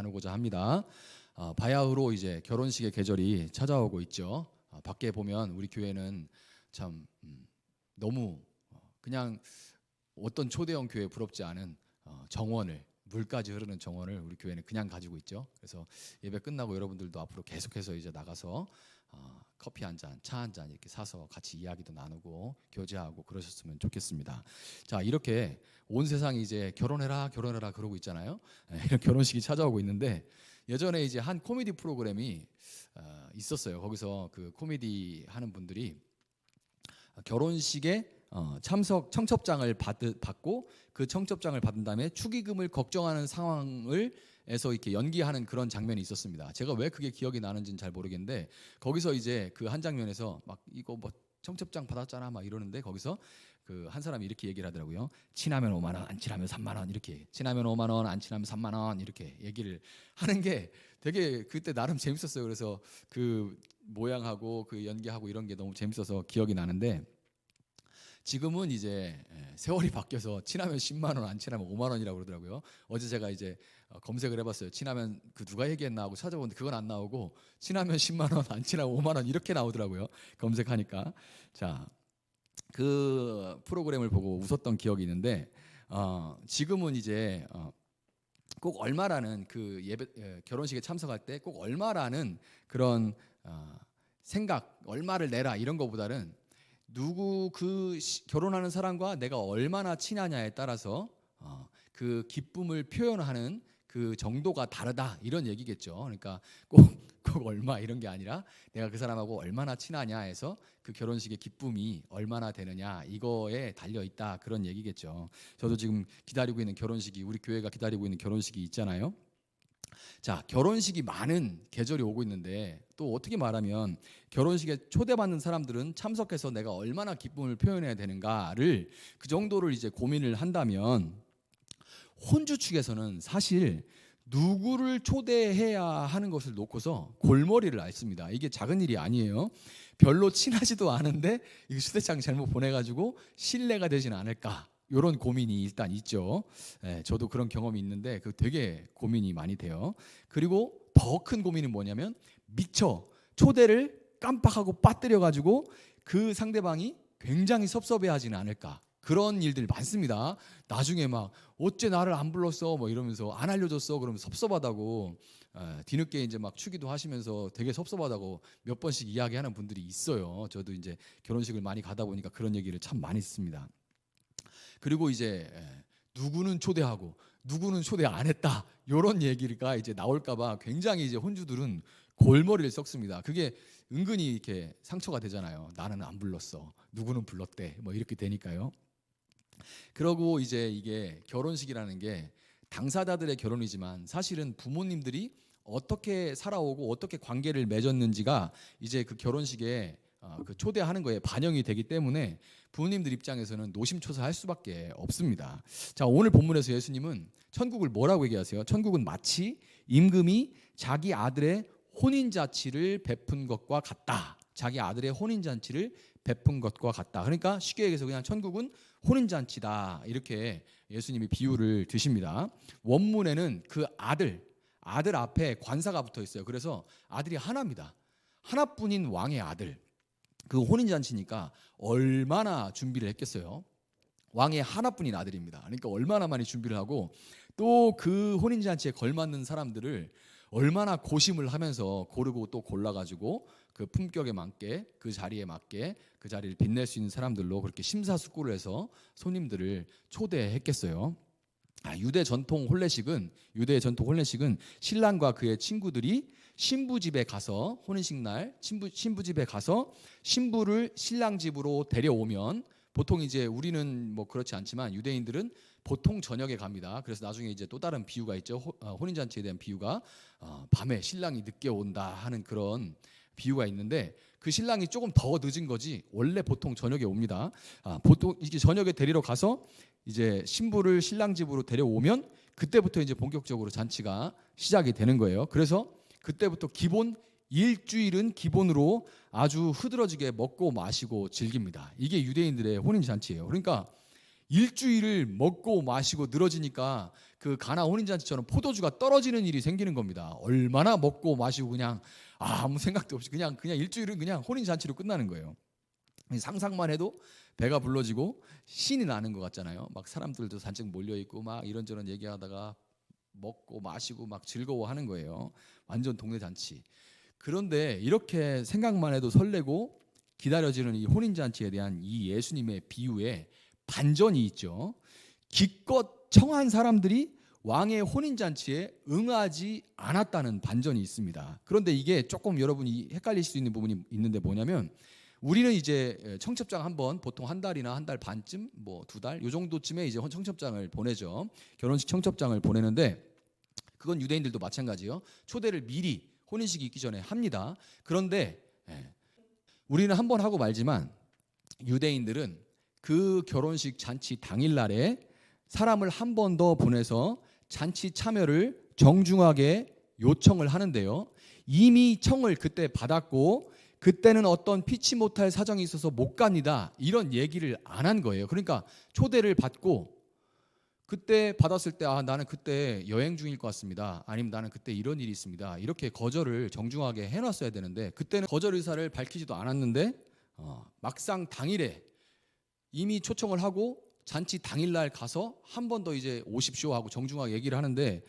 나누고자 합니다. 바야흐로 이제 결혼식의 계절이 찾아오고 있죠. 밖에 보면 우리 교회는 참 너무 그냥 어떤 초대형 교회 부럽지 않은 정원을, 물까지 흐르는 정원을 우리 교회는 그냥 가지고 있죠. 그래서 예배 끝나고 여러분들도 앞으로 계속해서 이제 나가서 커피 한 잔, 차 한 잔 이렇게 사서 같이 이야기도 나누고 교제하고 그러셨으면 좋겠습니다. 자, 이렇게 온 세상이 이제 결혼해라 결혼해라 그러고 있잖아요. 이런 결혼식이 찾아오고 있는데, 예전에 이제 한 코미디 프로그램이 있었어요. 거기서 그 코미디 하는 분들이 결혼식에 참석 청첩장을 받고 그 청첩장을 받은 다음에 축의금을 걱정하는 상황을 에서 이렇게 연기하는 그런 장면이 있었습니다. 제가 왜 그게 기억이 나는지는 잘 모르겠는데, 거기서 이제 그 한 장면에서 막 이거 뭐 청첩장 받았잖아 막 이러는데, 거기서 그 한 사람이 이렇게 얘기를 하더라고요. 친하면 5만 원, 안 친하면 3만 원, 이렇게. 친하면 5만 원, 안 친하면 3만 원, 이렇게 얘기를 하는 게 되게 그때 나름 재밌었어요. 그래서 그 모양하고 그 연기하고 이런 게 너무 재밌어서 기억이 나는데, 지금은 이제 세월이 바뀌어서 친하면 10만 원, 안 친하면 5만 원이라고 그러더라고요. 어제 제가 이제 검색을 해봤어요. 친하면 그 누가 얘기했나 하고 찾아보는데 그건 안 나오고, 친하면 10만 원, 안 친하면 5만 원 이렇게 나오더라고요. 검색하니까. 자, 그 프로그램을 보고 웃었던 기억이 있는데, 지금은 이제 꼭 얼마라는 그 결혼식에 참석할 때 꼭 얼마라는 그런 생각, 얼마를 내라 이런 거보다는 결혼하는 사람과 내가 얼마나 친하냐에 따라서 그 기쁨을 표현하는 그 정도가 다르다, 이런 얘기겠죠. 그러니까 꼭 얼마 이런 게 아니라 내가 그 사람하고 얼마나 친하냐 해서 그 결혼식의 기쁨이 얼마나 되느냐 이거에 달려 있다, 그런 얘기겠죠. 저도 지금 기다리고 있는 결혼식이, 우리 교회가 기다리고 있는 결혼식이 있잖아요. 자, 결혼식이 많은 계절이 오고 있는데, 또 어떻게 말하면 결혼식에 초대받는 사람들은 참석해서 내가 얼마나 기쁨을 표현해야 되는가를, 그 정도를 이제 고민을 한다면, 혼주 측에서는 사실 누구를 초대해야 하는 것을 놓고서 골머리를 앓습니다. 이게 작은 일이 아니에요. 별로 친하지도 않은데 이 휴대장 잘못 보내가지고 신뢰가 되지는 않을까, 이런 고민이 일단 있죠. 저도 그런 경험이 있는데 그 되게 고민이 많이 돼요. 그리고 더 큰 고민은 뭐냐면, 미처 초대를 깜빡하고 빠뜨려가지고 그 상대방이 굉장히 섭섭해하지는 않을까, 그런 일들 많습니다. 나중에 막 어째 나를 안 불렀어 뭐 이러면서, 안 알려줬어 그러면 섭섭하다고 뒤늦게 이제 막 추기도 하시면서 되게 섭섭하다고 몇 번씩 이야기하는 분들이 있어요. 저도 이제 결혼식을 많이 가다 보니까 그런 얘기를 참 많이 듣습니다. 그리고 이제 누구는 초대하고 누구는 초대 안 했다, 이런 얘기가 이제 나올까봐 굉장히 이제 혼주들은 골머리를 썩습니다. 그게 은근히 이렇게 상처가 되잖아요. 나는 안 불렀어, 누구는 불렀대, 뭐 이렇게 되니까요. 그러고 이제 이게 결혼식이라는 게 당사자들의 결혼이지만, 사실은 부모님들이 어떻게 살아오고 어떻게 관계를 맺었는지가 이제 그 결혼식에 그 초대하는 거에 반영이 되기 때문에 부모님들 입장에서는 노심초사할 수밖에 없습니다. 자, 오늘 본문에서 예수님은 천국을 뭐라고 얘기하세요? 천국은 마치 임금이 자기 아들의 혼인잔치를 베푼 것과 같다. 자기 아들의 혼인잔치를 베푼 것과 같다. 그러니까 쉽게 얘기해서 그냥 천국은 혼인잔치다, 이렇게 예수님이 비유를 드십니다. 원문에는 그 아들 앞에 관사가 붙어 있어요. 그래서 아들이 하나입니다. 하나뿐인 왕의 아들. 그 혼인잔치니까 얼마나 준비를 했겠어요. 왕의 하나뿐인 아들입니다. 그러니까 얼마나 많이 준비를 하고, 또 그 혼인잔치에 걸맞는 사람들을 얼마나 고심을 하면서 고르고 또 골라가지고 그 품격에 맞게, 그 자리에 맞게 그 자리를 빛낼 수 있는 사람들로 그렇게 심사숙고를 해서 손님들을 초대했겠어요. 유대의 전통 혼례식은 신랑과 그의 친구들이 신부 집에 가서, 혼인식 날 신부 집에 가서 신부를 신랑 집으로 데려오면, 보통 이제 우리는 뭐 그렇지 않지만 유대인들은 보통 저녁에 갑니다. 그래서 나중에 이제 또 다른 비유가 있죠. 혼인잔치에 대한 비유가 밤에 신랑이 늦게 온다 하는 그런 비유가 있는데, 그 신랑이 조금 더 늦은 거지 원래 보통 저녁에 옵니다. 보통 이게 저녁에 데리러 가서 이제 신부를 신랑 집으로 데려오면 그때부터 이제 본격적으로 잔치가 시작이 되는 거예요. 그래서 그때부터 기본 일주일은 기본으로 아주 흐드러지게 먹고 마시고 즐깁니다. 이게 유대인들의 혼인잔치예요. 그러니까 일주일을 먹고 마시고 늘어지니까 그 가나 혼인잔치처럼 포도주가 떨어지는 일이 생기는 겁니다. 얼마나 먹고 마시고 그냥 아무 생각도 없이 그냥 일주일은 그냥 혼인잔치로 끝나는 거예요. 상상만 해도 배가 불러지고 신이 나는 것 같잖아요. 막 사람들도 잔뜩 몰려 있고 막 이런저런 얘기하다가 먹고 마시고 막 즐거워하는 거예요. 완전 동네 잔치. 그런데 이렇게 생각만 해도 설레고 기다려지는 이 혼인잔치에 대한 이 예수님의 비유에 반전이 있죠. 기껏 청한 사람들이 왕의 혼인잔치에 응하지 않았다는 반전이 있습니다. 그런데 이게 조금 여러분이 헷갈릴 수 있는 부분이 있는데 뭐냐면, 우리는 이제 청첩장 한번 보통 한 달이나 한 달 반쯤, 뭐 두 달 요 정도쯤에 이제 청첩장을 보내죠. 결혼식 청첩장을 보내는데 그건 유대인들도 마찬가지예요. 초대를 미리 혼인식이 있기 전에 합니다. 그런데 우리는 한 번 하고 말지만 유대인들은 그 결혼식 잔치 당일날에 사람을 한 번 더 보내서 잔치 참여를 정중하게 요청을 하는데요. 이미 청을 그때 받았고 그때는 어떤 피치 못할 사정이 있어서 못 갑니다, 이런 얘기를 안 한 거예요. 그러니까 초대를 받고 그때 받았을 때 나는 그때 여행 중일 것 같습니다, 아니면 나는 그때 이런 일이 있습니다, 이렇게 거절을 정중하게 해놨어야 되는데 그때는 거절 의사를 밝히지도 않았는데 막상 당일에 이미 초청을 하고 잔치 당일날 가서 한 번 더 이제 오십시오 하고 정중하게 얘기를 하는데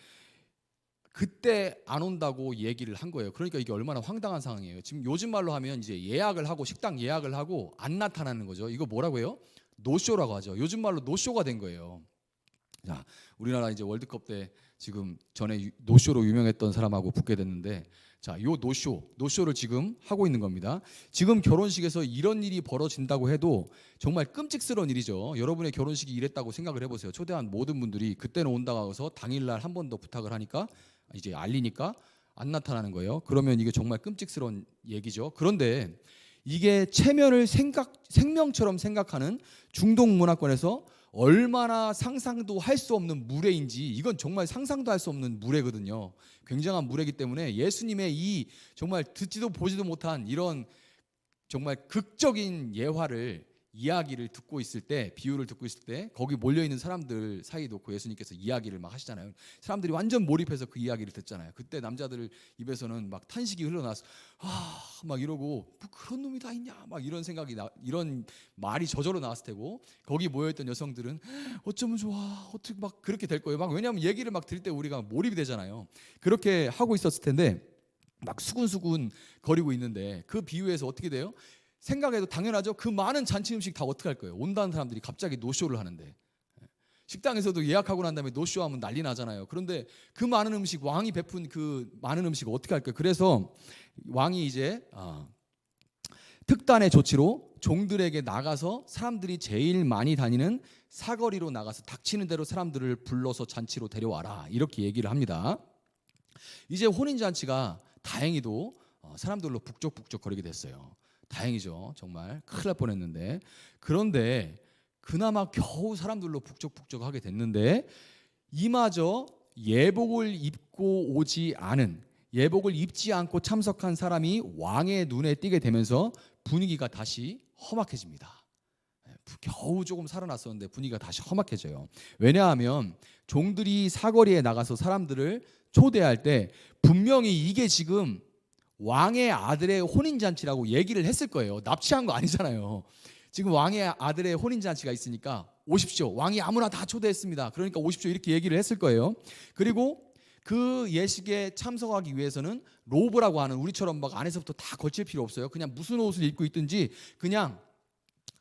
그때 안 온다고 얘기를 한 거예요. 그러니까 이게 얼마나 황당한 상황이에요. 지금 요즘 말로 하면 이제 예약을 하고 식당 예약을 하고 안 나타나는 거죠. 이거 뭐라고 해요? 노쇼라고 하죠. 요즘 말로 노쇼가 된 거예요. 자, 우리나라 이제 월드컵 때 지금 전에 노쇼로 유명했던 사람하고 붙게 됐는데, 자, 요 노쇼를 지금 하고 있는 겁니다. 지금 결혼식에서 이런 일이 벌어진다고 해도 정말 끔찍스러운 일이죠. 여러분의 결혼식이 이랬다고 생각을 해보세요. 초대한 모든 분들이 그때는 온다고 해서 당일날 한 번 더 부탁을 하니까 이제 알리니까 안 나타나는 거예요. 그러면 이게 정말 끔찍스러운 얘기죠. 그런데 이게 체면을 생명처럼 생각하는 중동 문화권에서 얼마나 상상도 할 수 없는 무례인지, 이건 정말 상상도 할 수 없는 무례거든요. 굉장한 무례이기 때문에 예수님의 이 정말 듣지도 보지도 못한 이런 정말 극적인 이야기를 듣고 있을 때, 비유를 듣고 있을 때 거기 몰려있는 사람들 사이에 놓고 예수님께서 이야기를 막 하시잖아요. 사람들이 완전 몰입해서 그 이야기를 듣잖아요. 그때 남자들 입에서는 막 탄식이 흘러나서 막 이러고 뭐 그런 놈이 다 있냐 막 이런 생각이 이런 말이 저절로 나왔을 테고, 거기 모여있던 여성들은 어쩌면 좋아 어떻게 막 그렇게 될 거예요. 막 왜냐하면 얘기를 막 들을 때 우리가 몰입이 되잖아요. 그렇게 하고 있었을 텐데 막 수군수군 거리고 있는데 그 비유에서 어떻게 돼요? 생각해도 당연하죠. 그 많은 잔치 음식 다 어떻게 할 거예요? 온다는 사람들이 갑자기 노쇼를 하는데, 식당에서도 예약하고 난 다음에 노쇼하면 난리 나잖아요. 그런데 그 많은 음식, 왕이 베푼 그 많은 음식 어떻게 할까요? 그래서 왕이 이제 특단의 조치로 종들에게 나가서 사람들이 제일 많이 다니는 사거리로 나가서 닥치는 대로 사람들을 불러서 잔치로 데려와라, 이렇게 얘기를 합니다. 이제 혼인잔치가 다행히도 사람들로 북적북적 거리게 됐어요. 다행이죠. 정말 큰일 날 뻔했는데. 그런데 그나마 겨우 사람들로 북적북적하게 됐는데 이마저 예복을 입지 않고 참석한 사람이 왕의 눈에 띄게 되면서 분위기가 다시 험악해집니다. 겨우 조금 살아났었는데 분위기가 다시 험악해져요. 왜냐하면 종들이 사거리에 나가서 사람들을 초대할 때 분명히 이게 지금 왕의 아들의 혼인잔치라고 얘기를 했을 거예요. 납치한 거 아니잖아요. 지금 왕의 아들의 혼인잔치가 있으니까 오십시오, 왕이 아무나 다 초대했습니다, 그러니까 오십시오, 이렇게 얘기를 했을 거예요. 그리고 그 예식에 참석하기 위해서는 로브라고 하는, 우리처럼 막 안에서부터 다 걸칠 필요 없어요. 그냥 무슨 옷을 입고 있든지 그냥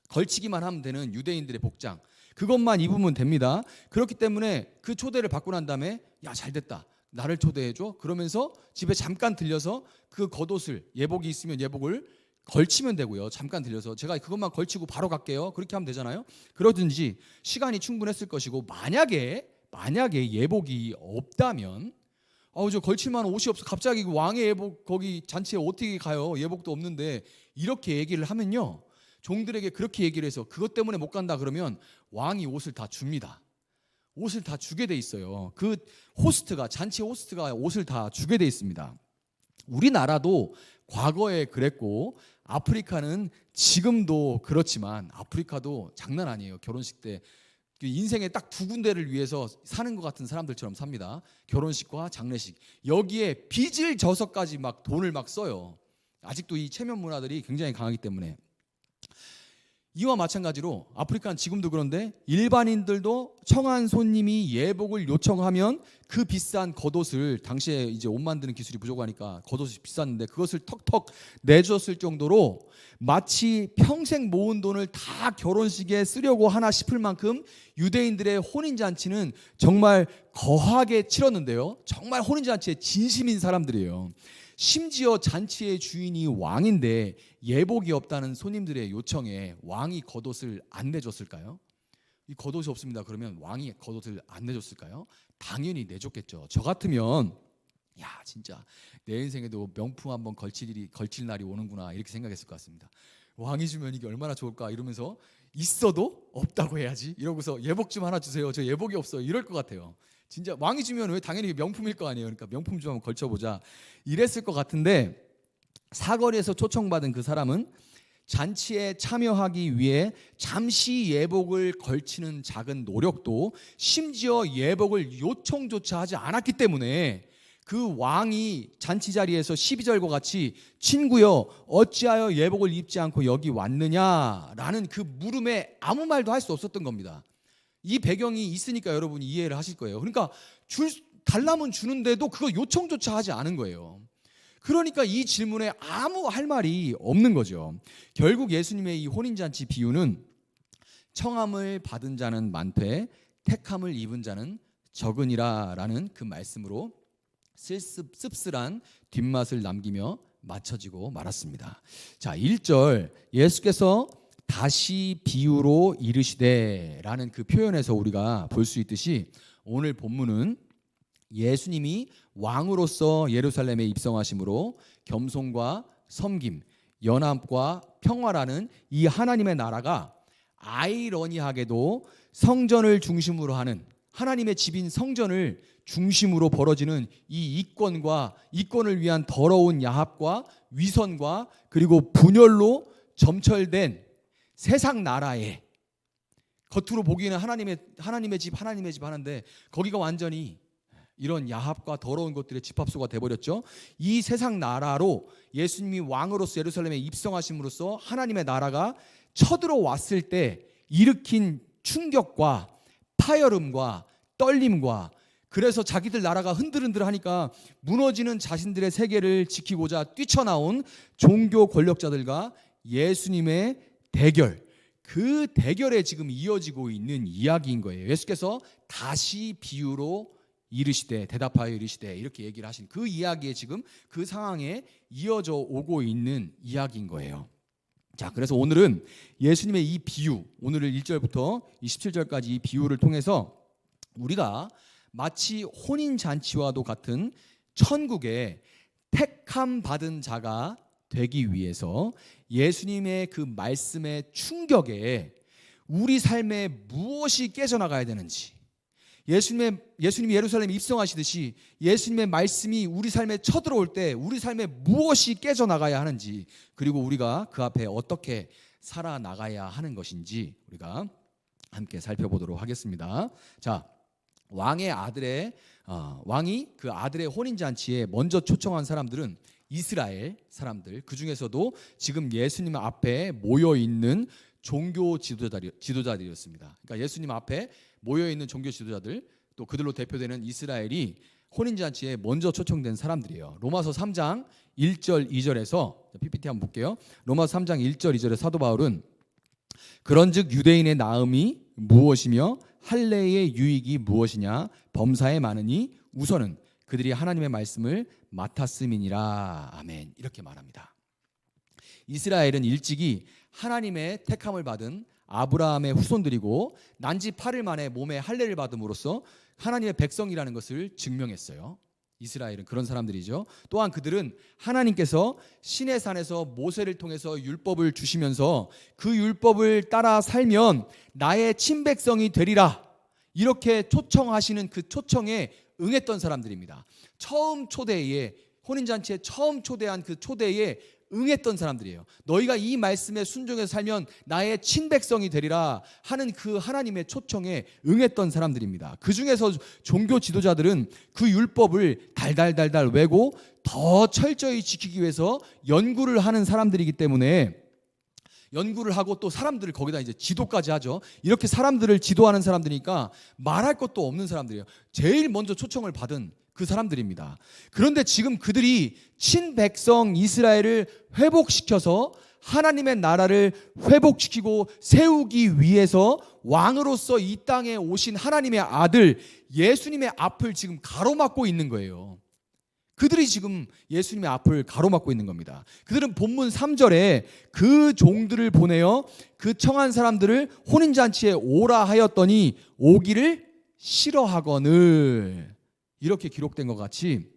걸치기만 하면 되는 유대인들의 복장, 그것만 입으면 됩니다. 그렇기 때문에 그 초대를 받고 난 다음에 야 잘됐다, 나를 초대해줘, 그러면서 집에 잠깐 들려서 그 겉옷을, 예복이 있으면 예복을 걸치면 되고요. 잠깐 들려서 제가 그것만 걸치고 바로 갈게요, 그렇게 하면 되잖아요. 그러든지 시간이 충분했을 것이고, 만약에 예복이 없다면 저 걸칠 만한 옷이 없어, 갑자기 왕의 예복 거기 잔치에 어떻게 가요, 예복도 없는데, 이렇게 얘기를 하면요, 종들에게 그렇게 얘기를 해서 그것 때문에 못 간다 그러면 왕이 옷을 다 줍니다. 옷을 다 주게 돼 있어요. 그 잔치 호스트가 옷을 다 주게 돼 있습니다. 우리나라도 과거에 그랬고 아프리카는 지금도 그렇지만, 아프리카도 장난 아니에요. 결혼식 때 인생에 딱 두 군데를 위해서 사는 것 같은 사람들처럼 삽니다. 결혼식과 장례식. 여기에 빚을 져서까지 막 돈을 막 써요. 아직도 이 체면 문화들이 굉장히 강하기 때문에. 이와 마찬가지로 아프리카는 지금도 그런데 일반인들도 청한 손님이 예복을 요청하면 그 비싼 겉옷을, 당시에 이제 옷 만드는 기술이 부족하니까 겉옷이 비쌌는데 그것을 턱턱 내줬을 정도로 마치 평생 모은 돈을 다 결혼식에 쓰려고 하나 싶을 만큼 유대인들의 혼인잔치는 정말 거하게 치렀는데요. 정말 혼인잔치에 진심인 사람들이에요. 심지어 잔치의 주인이 왕인데 예복이 없다는 손님들의 요청에 왕이 겉옷을 안 내줬을까요? 이 겉옷이 없습니다. 그러면 왕이 겉옷을 안 내줬을까요? 당연히 내줬겠죠. 저 같으면 야 진짜 내 인생에도 명품 한번 걸칠 날이 오는구나 이렇게 생각했을 것 같습니다. 왕이 주면 이게 얼마나 좋을까 이러면서 있어도 없다고 해야지 이러고서 예복 좀 하나 주세요. 저 예복이 없어요. 이럴 것 같아요. 진짜 왕이 주면 왜 당연히 명품일 거 아니에요. 그러니까 명품 좀 한번 걸쳐보자 이랬을 것 같은데, 사거리에서 초청받은 그 사람은 잔치에 참여하기 위해 잠시 예복을 걸치는 작은 노력도, 심지어 예복을 요청조차 하지 않았기 때문에 그 왕이 잔치 자리에서 12절과 같이 친구여 어찌하여 예복을 입지 않고 여기 왔느냐라는 그 물음에 아무 말도 할 수 없었던 겁니다. 이 배경이 있으니까 여러분이 이해를 하실 거예요. 그러니까 달라면 주는데도 그거 요청조차 하지 않은 거예요. 그러니까 이 질문에 아무 할 말이 없는 거죠. 결국 예수님의 이 혼인잔치 비유는 청함을 받은 자는 많되 택함을 입은 자는 적으니라 라는 그 말씀으로 씁쓸한 뒷맛을 남기며 맞춰지고 말았습니다. 자, 1절 예수께서 다시 비유로 이르시되 라는 그 표현에서 우리가 볼 수 있듯이 오늘 본문은 예수님이 왕으로서 예루살렘에 입성하심으로 겸손과 섬김, 연합과 평화라는 이 하나님의 나라가 아이러니하게도 성전을 중심으로 하는, 하나님의 집인 성전을 중심으로 벌어지는 이 이권을 위한 더러운 야합과 위선과 그리고 분열로 점철된 세상 나라에, 겉으로 보기에는 하나님의 집 하는데 거기가 완전히 이런 야합과 더러운 것들의 집합소가 돼버렸죠. 이 세상 나라로 예수님이 왕으로서 예루살렘에 입성하심으로써 하나님의 나라가 쳐들어왔을 때 일으킨 충격과 파열음과 떨림과, 그래서 자기들 나라가 흔들흔들하니까 무너지는 자신들의 세계를 지키고자 뛰쳐나온 종교 권력자들과 예수님의 대결, 그 대결에 지금 이어지고 있는 이야기인 거예요. 예수께서 다시 비유로 이르시되, 대답하여 이르시되 이렇게 얘기를 하신 그 이야기에 지금 그 상황에 이어져 오고 있는 이야기인 거예요. 자, 그래서 오늘은 예수님의 이 비유, 오늘 1절부터 27절까지 이 비유를 통해서 우리가 마치 혼인잔치와도 같은 천국의 택함 받은 자가 되기 위해서 예수님의 그 말씀의 충격에 우리 삶에 무엇이 깨져나가야 되는지, 예수님이 예루살렘에 입성하시듯이 예수님의 말씀이 우리 삶에 쳐들어올 때 우리 삶에 무엇이 깨져나가야 하는지, 그리고 우리가 그 앞에 어떻게 살아나가야 하는 것인지 우리가 함께 살펴보도록 하겠습니다. 자, 왕이 그 아들의 혼인잔치에 먼저 초청한 사람들은 이스라엘 사람들, 그 중에서도 지금 예수님 앞에 모여 있는 종교 지도자들이었습니다. 그러니까 예수님 앞에 모여 있는 종교 지도자들, 또 그들로 대표되는 이스라엘이 혼인잔치에 먼저 초청된 사람들이에요. 로마서 3장 1절 2절에서 PPT 한번 볼게요. 로마서 3장 1절 2절에 사도 바울은 그런즉 유대인의 나음이 무엇이며 할례의 유익이 무엇이냐, 범사에 많으니 우선은 그들이 하나님의 말씀을 맡았음이니라. 아멘. 이렇게 말합니다. 이스라엘은 일찍이 하나님의 택함을 받은 아브라함의 후손들이고 난지 8일 만에 몸에 할례를 받음으로써 하나님의 백성이라는 것을 증명했어요. 이스라엘은 그런 사람들이죠. 또한 그들은 하나님께서 시내산에서 모세를 통해서 율법을 주시면서 그 율법을 따라 살면 나의 친백성이 되리라, 이렇게 초청하시는 그 초청에 응했던 사람들입니다. 처음 초대에, 혼인잔치에 처음 초대한 그 초대에 응했던 사람들이에요. 너희가 이 말씀에 순종해서 살면 나의 친백성이 되리라 하는 그 하나님의 초청에 응했던 사람들입니다. 그 중에서 종교 지도자들은 그 율법을 달달달달 외고 더 철저히 지키기 위해서 연구를 하는 사람들이기 때문에, 연구를 하고 또 사람들을 거기다 이제 지도까지 하죠. 이렇게 사람들을 지도하는 사람들이니까 말할 것도 없는 사람들이에요. 제일 먼저 초청을 받은 그 사람들입니다. 그런데 지금 그들이 친백성 이스라엘을 회복시켜서 하나님의 나라를 회복시키고 세우기 위해서 왕으로서 이 땅에 오신 하나님의 아들 예수님의 앞을 지금 가로막고 있는 거예요. 그들이 지금 예수님의 앞을 가로막고 있는 겁니다. 그들은 본문 3절에 그 종들을 보내어 그 청한 사람들을 혼인잔치에 오라 하였더니 오기를 싫어하거늘, 이렇게 기록된 것 같이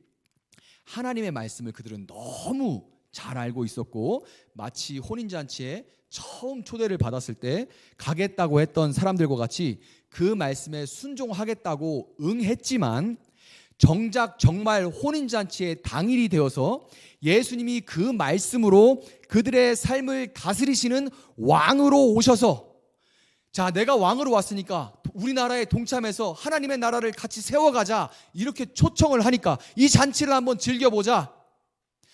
하나님의 말씀을 그들은 너무 잘 알고 있었고, 마치 혼인잔치에 처음 초대를 받았을 때 가겠다고 했던 사람들과 같이 그 말씀에 순종하겠다고 응했지만, 정작 정말 혼인잔치의 당일이 되어서 예수님이 그 말씀으로 그들의 삶을 다스리시는 왕으로 오셔서, 자, 내가 왕으로 왔으니까 우리나라에 동참해서 하나님의 나라를 같이 세워가자, 이렇게 초청을 하니까 이 잔치를 한번 즐겨보자.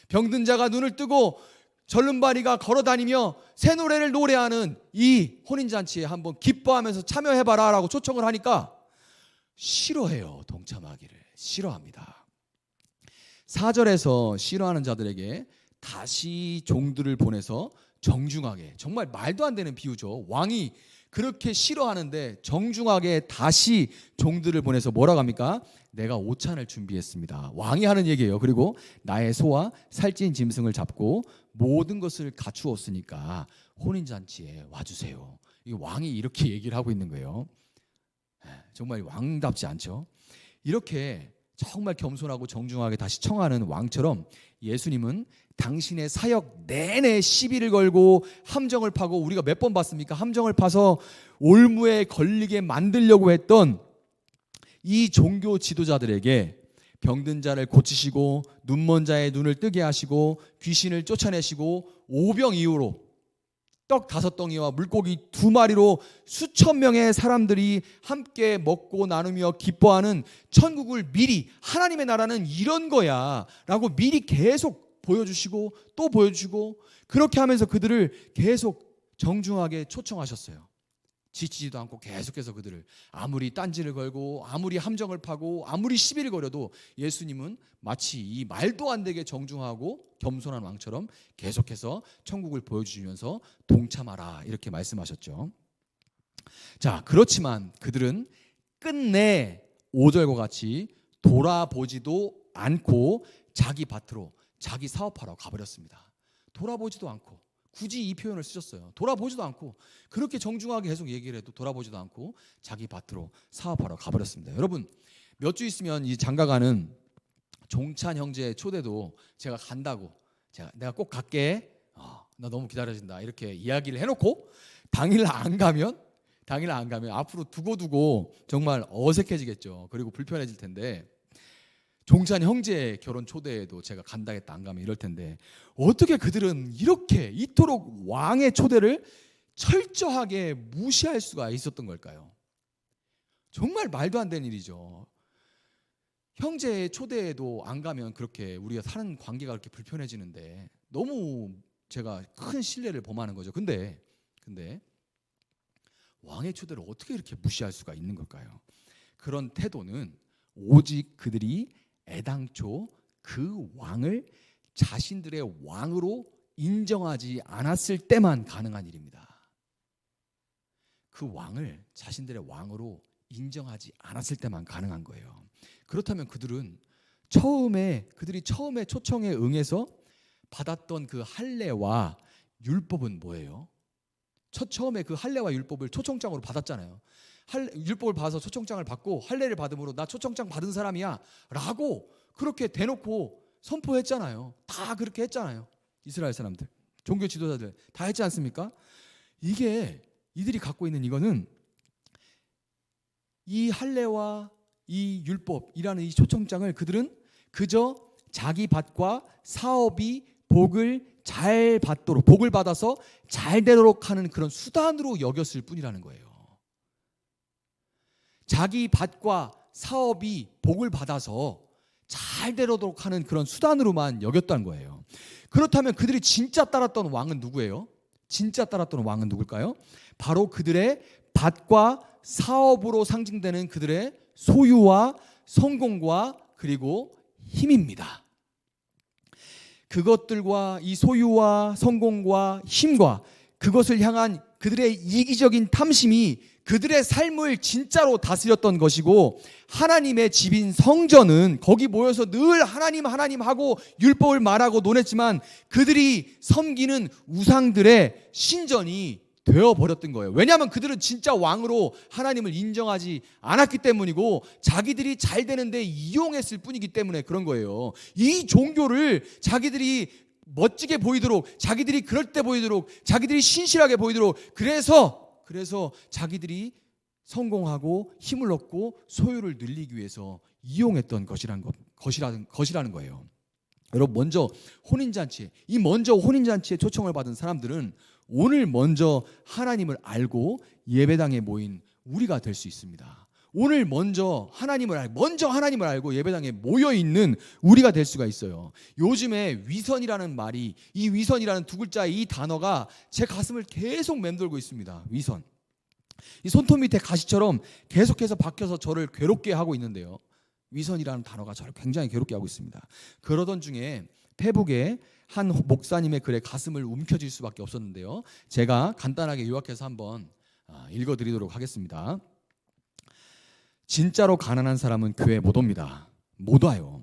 병든 자가 눈을 뜨고 절름발이가 걸어다니며 새 노래를 노래하는 이 혼인잔치에 한번 기뻐하면서 참여해봐라 라고 초청을 하니까 싫어해요. 동참하기를 싫어합니다. 4절에서 싫어하는 자들에게 다시 종들을 보내서 정중하게, 정말 말도 안 되는 비유죠. 왕이 그렇게 싫어하는데 정중하게 다시 종들을 보내서 뭐라고 합니까? 내가 오찬을 준비했습니다. 왕이 하는 얘기예요. 그리고 나의 소와 살찐 짐승을 잡고 모든 것을 갖추었으니까 혼인잔치에 와주세요. 이 왕이 이렇게 얘기를 하고 있는 거예요. 정말 왕답지 않죠? 이렇게 정말 겸손하고 정중하게 다시 청하는 왕처럼 예수님은 당신의 사역 내내 시비를 걸고 함정을 파고, 우리가 몇 번 봤습니까? 함정을 파서 올무에 걸리게 만들려고 했던 이 종교 지도자들에게 병든 자를 고치시고 눈먼 자의 눈을 뜨게 하시고 귀신을 쫓아내시고 오병 이후로 떡 5덩이와 물고기 2마리로 수천 명의 사람들이 함께 먹고 나누며 기뻐하는 천국을 미리, 하나님의 나라는 이런 거야 라고 미리 계속 보여주시고 또 보여주시고, 그렇게 하면서 그들을 계속 정중하게 초청하셨어요. 지치지도 않고 계속해서 그들을 아무리 딴지를 걸고 아무리 함정을 파고 아무리 시비를 걸어도 예수님은 마치 이 말도 안 되게 정중하고 겸손한 왕처럼 계속해서 천국을 보여주시면서 동참하라, 이렇게 말씀하셨죠. 자, 그렇지만 그들은 끝내 5절과 같이 돌아보지도 않고 자기 밭으로, 자기 사업하러 가버렸습니다. 돌아보지도 않고, 굳이 이 표현을 쓰셨어요. 돌아보지도 않고, 그렇게 정중하게 계속 얘기를 해도 돌아보지도 않고 자기 밭으로 사업하러 가버렸습니다. 여러분, 몇 주 있으면 이 장가가는 종찬 형제 초대도 제가 간다고, 내가 꼭 갈게, 나 너무 기다려진다, 이렇게 이야기를 해놓고 당일 안 가면 앞으로 두고 정말 어색해지겠죠. 그리고 불편해질 텐데, 종찬 형제 결혼 초대에도 제가 간다 했다 안 가면 이럴 텐데, 어떻게 그들은 이렇게 이토록 왕의 초대를 철저하게 무시할 수가 있었던 걸까요? 정말 말도 안 되는 일이죠. 형제의 초대에도 안 가면 그렇게 우리가 사는 관계가 그렇게 불편해지는데 너무 제가 큰 신뢰를 범하는 거죠. 근데 왕의 초대를 어떻게 이렇게 무시할 수가 있는 걸까요? 그런 태도는 오직 그들이 애당초 그 왕을 자신들의 왕으로 인정하지 않았을 때만 가능한 일입니다. 그 왕을 자신들의 왕으로 인정하지 않았을 때만 가능한 거예요. 그렇다면 그들이 처음에 초청에 응해서 받았던 그 할례와 율법은 뭐예요? 처음에 그 할례와 율법을 초청장으로 받았잖아요. 율법을 받아서 초청장을 받고 할례를 받음으로 나 초청장 받은 사람이야 라고 그렇게 대놓고 선포했잖아요. 다 그렇게 했잖아요. 이스라엘 사람들, 종교 지도자들 다 했지 않습니까? 이들이 갖고 있는 이거는, 이 할례와 이 율법이라는 이 초청장을 그들은 그저 자기 밭과 사업이 복을 잘 받도록, 복을 받아서 잘 되도록 하는 그런 수단으로 여겼을 뿐이라는 거예요. 자기 밭과 사업이 복을 받아서 잘 되도록 하는 그런 수단으로만 여겼다는 거예요. 그렇다면 그들이 진짜 따랐던 왕은 누구예요? 진짜 따랐던 왕은 누굴까요? 바로 그들의 밭과 사업으로 상징되는 그들의 소유와 성공과 그리고 힘입니다. 그것들과 이 소유와 성공과 힘과 그것을 향한 그들의 이기적인 탐심이 그들의 삶을 진짜로 다스렸던 것이고, 하나님의 집인 성전은 거기 모여서 늘 하나님 하고 율법을 말하고 논했지만 그들이 섬기는 우상들의 신전이 되어버렸던 거예요. 왜냐하면 그들은 진짜 왕으로 하나님을 인정하지 않았기 때문이고, 자기들이 잘 되는데 이용했을 뿐이기 때문에 그런 거예요. 이 종교를 자기들이 멋지게 보이도록, 자기들이 그럴 때 보이도록, 자기들이 신실하게 보이도록, 그래서 자기들이 성공하고 힘을 얻고 소유를 늘리기 위해서 이용했던 것이라는 거예요. 여러분, 먼저 혼인잔치에 초청을 받은 사람들은 오늘 먼저 하나님을 알고 예배당에 모인 우리가 될 수 있습니다. 오늘 먼저 하나님을 알고 예배당에 모여 있는 우리가 될 수가 있어요. 요즘에 위선이라는 말이, 이 위선이라는 두 글자의 이 단어가 제 가슴을 계속 맴돌고 있습니다. 위선. 이 손톱 밑에 가시처럼 계속해서 박혀서 저를 괴롭게 하고 있는데요. 위선이라는 단어가 저를 굉장히 괴롭게 하고 있습니다. 그러던 중에 페북에 한 목사님의 글에 가슴을 움켜쥘 수밖에 없었는데요. 제가 간단하게 요약해서 한번 읽어드리도록 하겠습니다. 진짜로 가난한 사람은 교회 못 옵니다. 못 와요.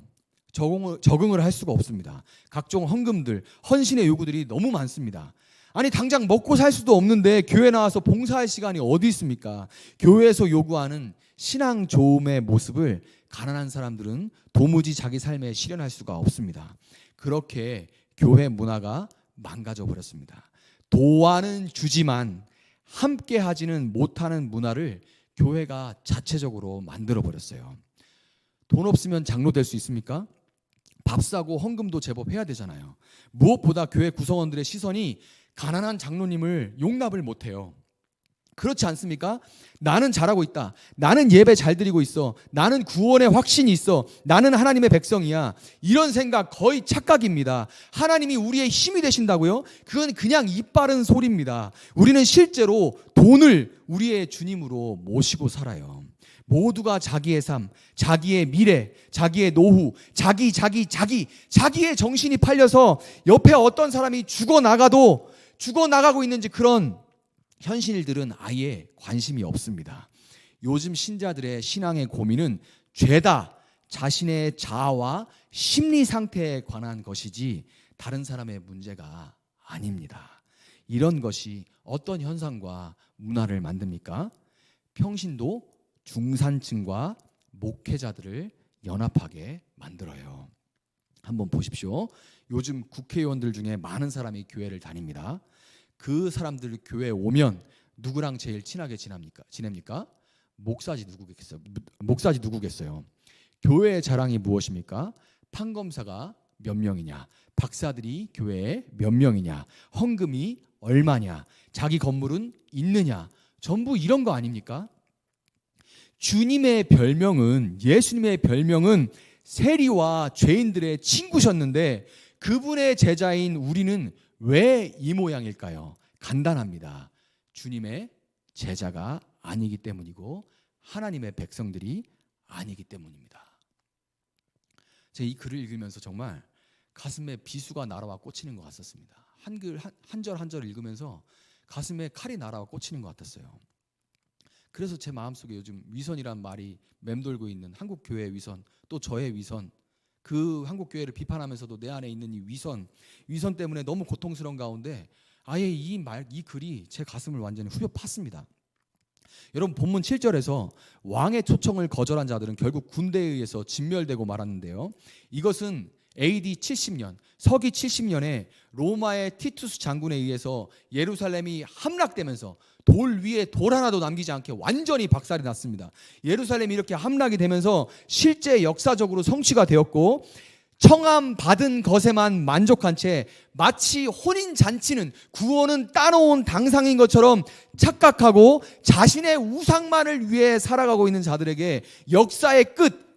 적응을 할 수가 없습니다. 각종 헌금들, 헌신의 요구들이 너무 많습니다. 아니, 당장 먹고 살 수도 없는데 교회 나와서 봉사할 시간이 어디 있습니까? 교회에서 요구하는 신앙 좋음의 모습을 가난한 사람들은 도무지 자기 삶에 실현할 수가 없습니다. 그렇게 교회 문화가 망가져 버렸습니다. 도와는 주지만 함께 하지는 못하는 문화를 교회가 자체적으로 만들어 버렸어요. 돈 없으면 장로 될 수 있습니까? 밥 사고 헌금도 제법 해야 되잖아요. 무엇보다 교회 구성원들의 시선이 가난한 장로님을 용납을 못해요. 그렇지 않습니까? 나는 잘하고 있다. 나는 예배 잘 드리고 있어. 나는 구원의 확신이 있어. 나는 하나님의 백성이야. 이런 생각 거의 착각입니다. 하나님이 우리의 힘이 되신다고요? 그건 그냥 입 바른 소리입니다. 우리는 실제로 돈을 우리의 주님으로 모시고 살아요. 모두가 자기의 삶, 자기의 미래, 자기의 노후, 자기의 정신이 팔려서 옆에 어떤 사람이 죽어나가고 있는지 그런 현실들은 아예 관심이 없습니다. 요즘 신자들의 신앙의 고민은 죄다 자신의 자아와 심리 상태에 관한 것이지 다른 사람의 문제가 아닙니다. 이런 것이 어떤 현상과 문화를 만듭니까? 평신도 중산층과 목회자들을 연합하게 만들어요. 한번 보십시오. 요즘 국회의원들 중에 많은 사람이 교회를 다닙니다. 그 사람들 교회에 오면 누구랑 제일 친하게 지냅니까? 목사지 누구겠어요? 교회의 자랑이 무엇입니까? 판검사가 몇 명이냐, 박사들이 교회에 몇 명이냐, 헌금이 얼마냐, 자기 건물은 있느냐, 전부 이런 거 아닙니까? 예수님의 별명은 세리와 죄인들의 친구셨는데 그분의 제자인 우리는 왜 이 모양일까요? 간단합니다. 주님의 제자가 아니기 때문이고 하나님의 백성들이 아니기 때문입니다. 제가 이 글을 읽으면서 정말 가슴에 비수가 날아와 꽂히는 것 같았습니다. 한 절 한 절 읽으면서 가슴에 칼이 날아와 꽂히는 것 같았어요. 그래서 제 마음속에 요즘 위선이란 말이 맴돌고 있는 한국 교회의 위선, 또 저의 위선, 그 한국 교회를 비판하면서도 내 안에 있는 이 위선 때문에 너무 고통스러운 가운데 아예 이 글이 제 가슴을 완전히 후벼 팠습니다. 여러분, 본문 7절에서 왕의 초청을 거절한 자들은 결국 군대에 의해서 진멸되고 말았는데요. 이것은 AD 70년, 서기 70년에 로마의 티투스 장군에 의해서 예루살렘이 함락되면서 돌 위에 돌 하나도 남기지 않게 완전히 박살이 났습니다. 예루살렘이 이렇게 함락이 되면서 실제 역사적으로 성취가 되었고, 청함 받은 것에만 만족한 채 마치 혼인 잔치는 구원은 따놓은 당상인 것처럼 착각하고 자신의 우상만을 위해 살아가고 있는 자들에게 역사의 끝,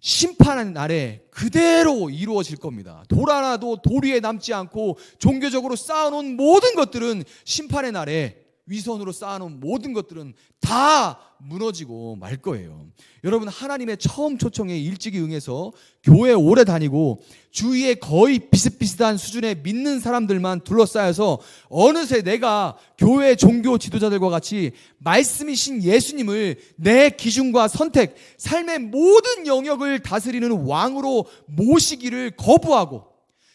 심판의 날에 그대로 이루어질 겁니다. 돌 하나도 돌 위에 남지 않고 종교적으로 쌓아놓은 모든 것들은 심판의 날에 위선으로 쌓아놓은 모든 것들은 다 무너지고 말 거예요. 여러분, 하나님의 처음 초청에 일찍이 응해서 교회 오래 다니고 주위에 거의 비슷비슷한 수준의 믿는 사람들만 둘러싸여서 어느새 내가 교회 종교 지도자들과 같이 말씀이신 예수님을 내 기준과 선택, 삶의 모든 영역을 다스리는 왕으로 모시기를 거부하고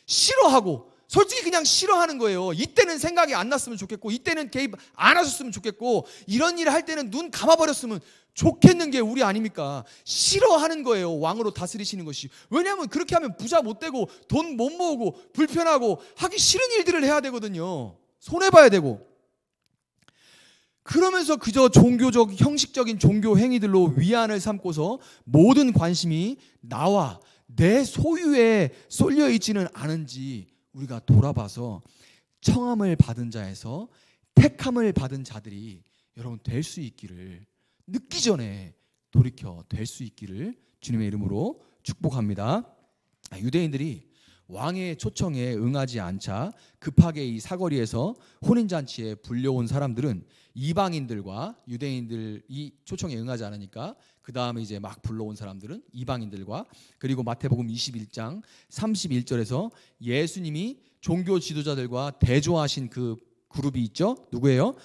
싫어하고 솔직히 그냥 싫어하는 거예요. 이때는 생각이 안 났으면 좋겠고, 이때는 개입 안 하셨으면 좋겠고, 이런 일을 할 때는 눈 감아버렸으면 좋겠는 게 우리 아닙니까? 싫어하는 거예요. 왕으로 다스리시는 것이. 왜냐하면 그렇게 하면 부자 못 되고 돈 못 모으고 불편하고 하기 싫은 일들을 해야 되거든요. 손해봐야 되고. 그러면서 그저 종교적 형식적인 종교 행위들로 위안을 삼고서 모든 관심이 나와 내 소유에 쏠려 있지는 않은지 우리가 돌아봐서 청함을 받은 자에서 택함을 받은 자들이 여러분 될 수 있기를, 늦기 전에 돌이켜 될 수 있기를 주님의 이름으로 축복합니다. 유대인들이 왕의 초청에 응하지 않자 급하게 이 사거리에서 혼인잔치에 불려온 사람들은 이방인들과 유대인들이 초청에 응하지 않으니까 그 다음에 이제 막 불러온 사람들은 이방인들과, 그리고 마태복음 21장 31절에서 예수님이 종교 지도자들과 대조하신 그 그룹이 있죠. 누구예요?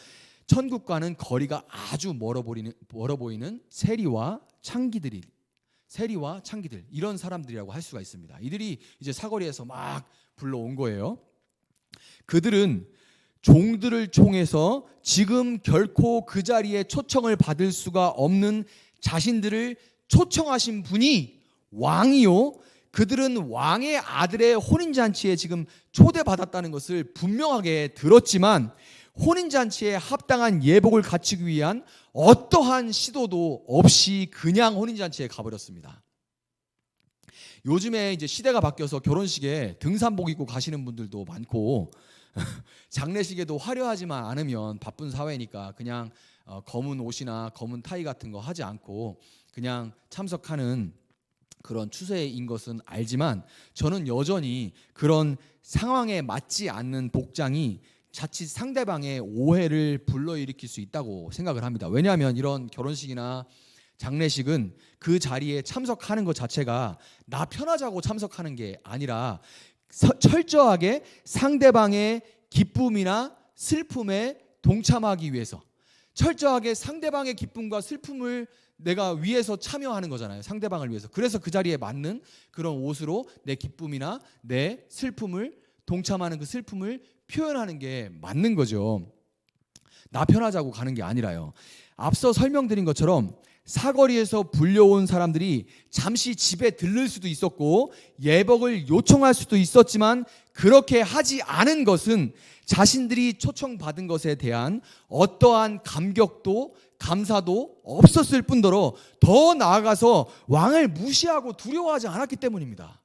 천국과는 거리가 아주 멀어 보이는 세리와 창기들, 이런 사람들이라고 할 수가 있습니다. 이들이 이제 사거리에서 막 불러온 거예요. 그들은 종들을 총해서 지금 결코 그 자리에 초청을 받을 수가 없는 자신들을 초청하신 분이 왕이요, 그들은 왕의 아들의 혼인잔치에 지금 초대받았다는 것을 분명하게 들었지만 혼인잔치에 합당한 예복을 갖추기 위한 어떠한 시도도 없이 그냥 혼인잔치에 가버렸습니다. 요즘에 이제 시대가 바뀌어서 결혼식에 등산복 입고 가시는 분들도 많고 장례식에도 화려하지만 않으면 바쁜 사회니까 그냥 검은 옷이나 검은 타이 같은 거 하지 않고 그냥 참석하는 그런 추세인 것은 알지만 저는 여전히 그런 상황에 맞지 않는 복장이 자칫 상대방의 오해를 불러일으킬 수 있다고 생각을 합니다. 왜냐하면 이런 결혼식이나 장례식은 그 자리에 참석하는 것 자체가 나 편하자고 참석하는 게 아니라 철저하게 상대방의 기쁨이나 슬픔에 동참하기 위해서, 철저하게 상대방의 기쁨과 슬픔을 내가 위해서 참여하는 거잖아요. 상대방을 위해서. 그래서 그 자리에 맞는 그런 옷으로 내 기쁨이나 내 슬픔을 동참하는 그 슬픔을 표현하는 게 맞는 거죠. 나 편하자고 가는 게 아니라요. 앞서 설명드린 것처럼 사거리에서 불려온 사람들이 잠시 집에 들를 수도 있었고 예복을 요청할 수도 있었지만 그렇게 하지 않은 것은 자신들이 초청받은 것에 대한 어떠한 감격도 감사도 없었을 뿐더러 더 나아가서 왕을 무시하고 두려워하지 않았기 때문입니다.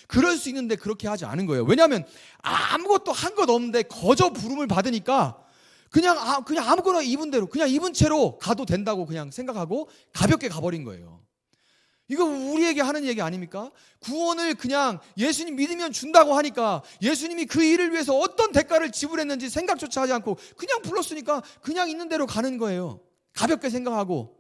그럴 수 있는데 그렇게 하지 않은 거예요. 왜냐하면 아무것도 한 것 없는데 거저 부름을 받으니까 그냥 아무거나 입은 대로, 그냥 입은 채로 가도 된다고 그냥 생각하고 가볍게 가버린 거예요. 이거 우리에게 하는 얘기 아닙니까? 구원을 그냥 예수님 믿으면 준다고 하니까 예수님이 그 일을 위해서 어떤 대가를 지불했는지 생각조차 하지 않고 그냥 불렀으니까 그냥 있는 대로 가는 거예요. 가볍게 생각하고.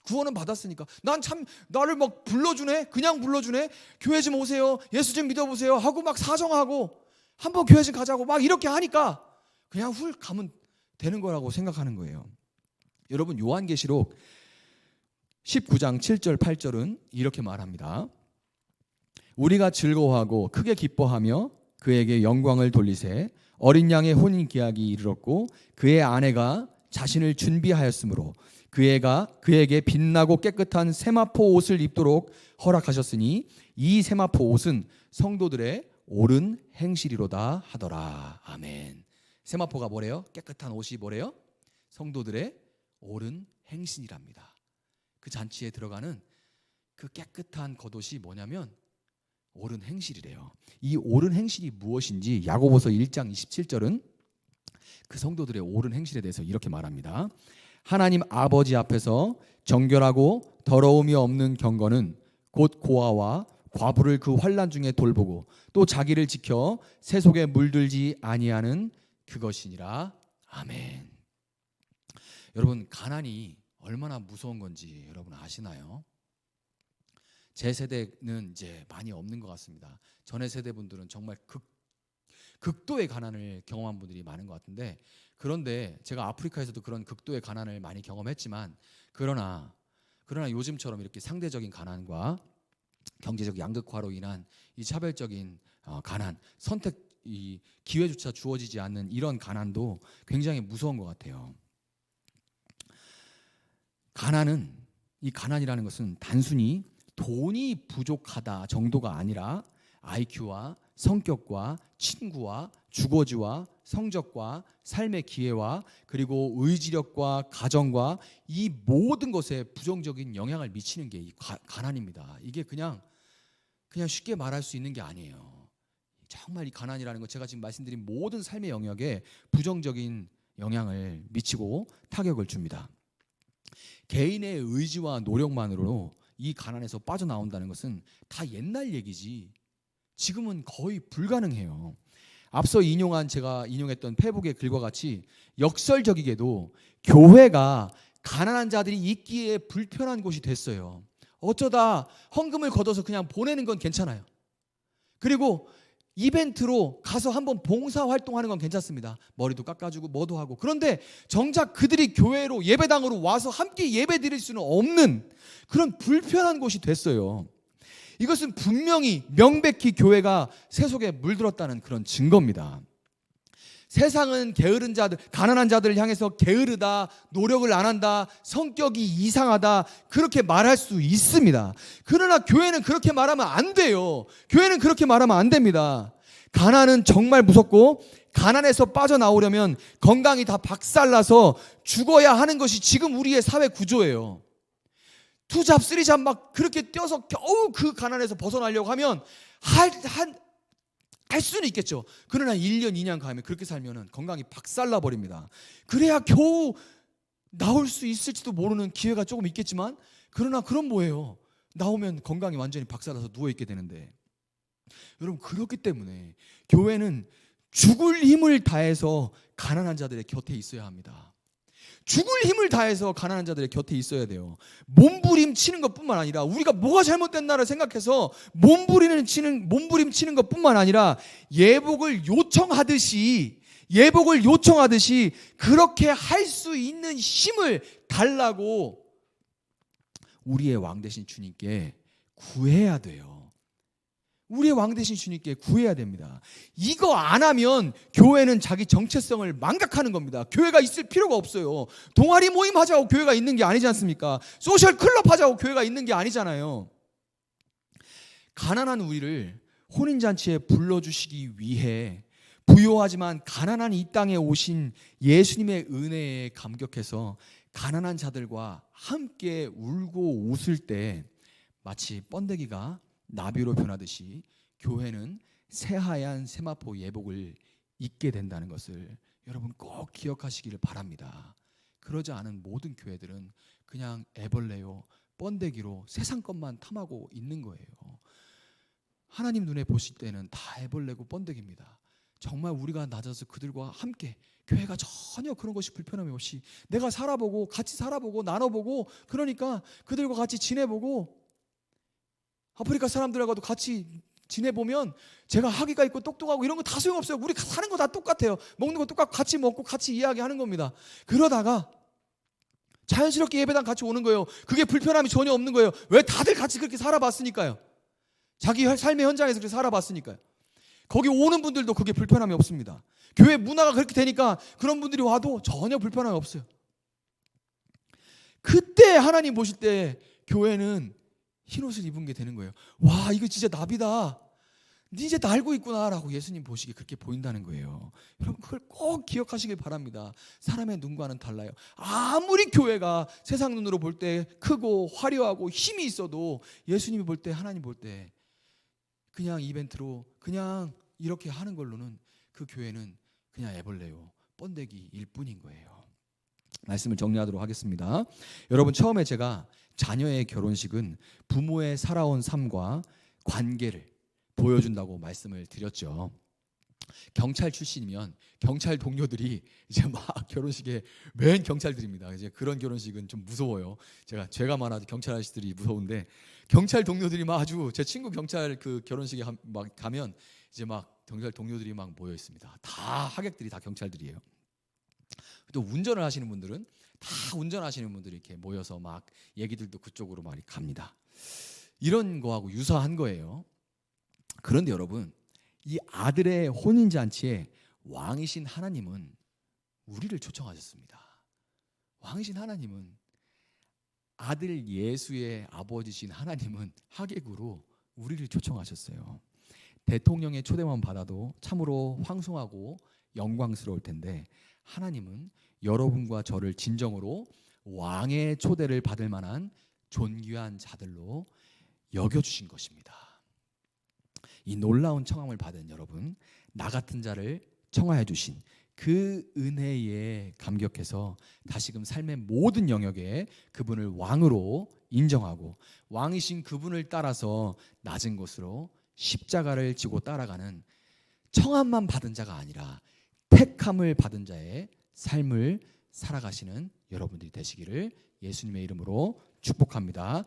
구원은 받았으니까. 난 참 나를 막 불러주네, 그냥 불러주네, 교회 좀 오세요, 예수 좀 믿어보세요 하고 막 사정하고 한번 교회 좀 가자고 막 이렇게 하니까 그냥 훌 가면 되는 거라고 생각하는 거예요. 여러분, 요한계시록 19장 7절 8절은 이렇게 말합니다. 우리가 즐거워하고 크게 기뻐하며 그에게 영광을 돌리세 어린 양의 혼인 기약이 이르렀고 그의 아내가 자신을 준비하였으므로 그에게 빛나고 깨끗한 세마포 옷을 입도록 허락하셨으니 이 세마포 옷은 성도들의 옳은 행실이로다 하더라. 아멘. 세마포가 뭐래요? 깨끗한 옷이 뭐래요? 성도들의 옳은 행실이랍니다. 그 잔치에 들어가는 그 깨끗한 겉옷이 뭐냐면 옳은 행실이래요. 이 옳은 행실이 무엇인지 야고보서 1장 27절은 그 성도들의 옳은 행실에 대해서 이렇게 말합니다. 하나님 아버지 앞에서 정결하고 더러움이 없는 경건은 곧 고아와 과부를 그 환난 중에 돌보고 또 자기를 지켜 새 속에 물들지 아니하는 그것이니라. 아멘. 여러분, 가난이 얼마나 무서운 건지 여러분 아시나요? 제 세대는 이제 많이 없는 것 같습니다. 전에 세대 분들은 정말 극도의 가난을 경험한 분들이 많은 것 같은데, 그런데 제가 아프리카에서도 그런 극도의 가난을 많이 경험했지만 그러나 요즘처럼 이렇게 상대적인 가난과 경제적 양극화로 인한 이 차별적인 가난, 이 기회조차 주어지지 않는 이런 가난도 굉장히 무서운 것 같아요. 이 가난이라는 것은 단순히 돈이 부족하다 정도가 아니라 IQ와 성격과 친구와 주거지와 성적과 삶의 기회와 그리고 의지력과 가정과 이 모든 것에 부정적인 영향을 미치는 게 이 가난입니다. 이게 그냥 쉽게 말할 수 있는 게 아니에요. 정말 이 가난이라는 것, 제가 지금 말씀드린 모든 삶의 영역에 부정적인 영향을 미치고 타격을 줍니다. 개인의 의지와 노력만으로 이 가난에서 빠져나온다는 것은 다 옛날 얘기지 지금은 거의 불가능해요. 앞서 제가 인용했던 페북의 글과 같이 역설적이게도 교회가 가난한 자들이 있기에 불편한 곳이 됐어요. 어쩌다 헌금을 걷어서 그냥 보내는 건 괜찮아요. 그리고 이벤트로 가서 한번 봉사활동하는 건 괜찮습니다. 머리도 깎아주고 뭐도 하고. 그런데 정작 그들이 교회로 예배당으로 와서 함께 예배 드릴 수는 없는 그런 불편한 곳이 됐어요. 이것은 분명히 명백히 교회가 새 속에 물들었다는 그런 증거입니다. 세상은 게으른 자들, 가난한 자들을 향해서 게으르다, 노력을 안 한다, 성격이 이상하다 그렇게 말할 수 있습니다. 그러나 교회는 그렇게 말하면 안 돼요. 교회는 그렇게 말하면 안 됩니다. 가난은 정말 무섭고 가난에서 빠져나오려면 건강이 다 박살나서 죽어야 하는 것이 지금 우리의 사회 구조예요. 투잡, 쓰리잡 막 그렇게 뛰어서 겨우 그 가난에서 벗어나려고 하면 할 수는 있겠죠. 그러나 1년, 2년 가면 그렇게 살면 건강이 박살나 버립니다. 그래야 겨우 나올 수 있을지도 모르는 기회가 조금 있겠지만, 그러나 그럼 뭐예요? 나오면 건강이 완전히 박살나서 누워있게 되는데, 여러분, 그렇기 때문에 교회는 죽을 힘을 다해서 가난한 자들의 곁에 있어야 합니다. 죽을 힘을 다해서 가난한 자들의 곁에 있어야 돼요. 몸부림치는 것뿐만 아니라 우리가 뭐가 잘못됐나를 생각해서 몸부림치는 것뿐만 아니라 예복을 요청하듯이 그렇게 할 수 있는 힘을 달라고 우리의 왕 되신 주님께 구해야 돼요. 우리의 왕 되신 주님께 구해야 됩니다. 이거 안 하면 교회는 자기 정체성을 망각하는 겁니다. 교회가 있을 필요가 없어요. 동아리 모임 하자고 교회가 있는 게 아니지 않습니까? 소셜 클럽 하자고 교회가 있는 게 아니잖아요. 가난한 우리를 혼인잔치에 불러주시기 위해 부요하지만 가난한 이 땅에 오신 예수님의 은혜에 감격해서 가난한 자들과 함께 울고 웃을 때 마치 번데기가 나비로 변하듯이 교회는 새하얀 세마포 예복을 입게 된다는 것을 여러분 꼭 기억하시기를 바랍니다. 그러지 않은 모든 교회들은 그냥 애벌레요, 번데기로 세상 것만 탐하고 있는 거예요. 하나님 눈에 보실 때는 다 애벌레고 번데기입니다. 정말 우리가 낮아서 그들과 함께, 교회가 전혀 그런 것이 불편함이 없이 내가 살아보고 같이 살아보고 나눠보고, 그러니까 그들과 같이 지내보고, 아프리카 사람들하고도 같이 지내보면 제가 학위가 있고 똑똑하고 이런 거 다 소용없어요. 우리 사는 거 다 똑같아요. 먹는 거 똑같고 같이 먹고 같이 이야기하는 겁니다. 그러다가 자연스럽게 예배당 같이 오는 거예요. 그게 불편함이 전혀 없는 거예요. 왜? 다들 같이 그렇게 살아봤으니까요. 자기 삶의 현장에서 그렇게 살아봤으니까요. 거기 오는 분들도 그게 불편함이 없습니다. 교회 문화가 그렇게 되니까 그런 분들이 와도 전혀 불편함이 없어요. 그때 하나님 보실 때 교회는 흰옷을 입은 게 되는 거예요. 와, 이거 진짜 나비다. 이제 날고 있구나라고 예수님 보시기에 그렇게 보인다는 거예요. 여러분, 그걸 꼭 기억하시길 바랍니다. 사람의 눈과는 달라요. 아무리 교회가 세상 눈으로 볼 때 크고 화려하고 힘이 있어도 예수님이 볼 때, 하나님 볼 때 그냥 이벤트로 그냥 이렇게 하는 걸로는 그 교회는 그냥 애벌레요, 번데기일 뿐인 거예요. 말씀을 정리하도록 하겠습니다. 여러분, 처음에 제가 자녀의 결혼식은 부모의 살아온 삶과 관계를 보여준다고 말씀을 드렸죠. 경찰 출신이면 경찰 동료들이 이제 막 결혼식에 맨 경찰들입니다. 이제 그런 결혼식은 좀 무서워요. 죄가 많아도 경찰 아저씨들이 무서운데, 경찰 동료들이 막 아주, 제 친구 경찰 그 결혼식에 막 가면 이제 막 경찰 동료들이 막 모여 있습니다. 다 하객들이 다 경찰들이에요. 또 운전을 하시는 분들은 다 운전하시는 분들이 이렇게 모여서 막 얘기들도 그쪽으로 많이 갑니다. 이런 거하고 유사한 거예요. 그런데 여러분, 이 아들의 혼인잔치에 왕이신 하나님은 우리를 초청하셨습니다. 왕이신 하나님은, 아들 예수의 아버지신 하나님은 하객으로 우리를 초청하셨어요. 대통령의 초대만 받아도 참으로 황송하고 영광스러울 텐데, 하나님은 여러분과 저를 진정으로 왕의 초대를 받을 만한 존귀한 자들로 여겨주신 것입니다. 이 놀라운 청함을 받은 여러분, 나 같은 자를 청하여 주신 그 은혜에 감격해서 다시금 삶의 모든 영역에 그분을 왕으로 인정하고, 왕이신 그분을 따라서 낮은 곳으로 십자가를 지고 따라가는 청함만 받은 자가 아니라 택함을 받은 자의 삶을 살아가시는 여러분들이 되시기를 예수님의 이름으로 축복합니다.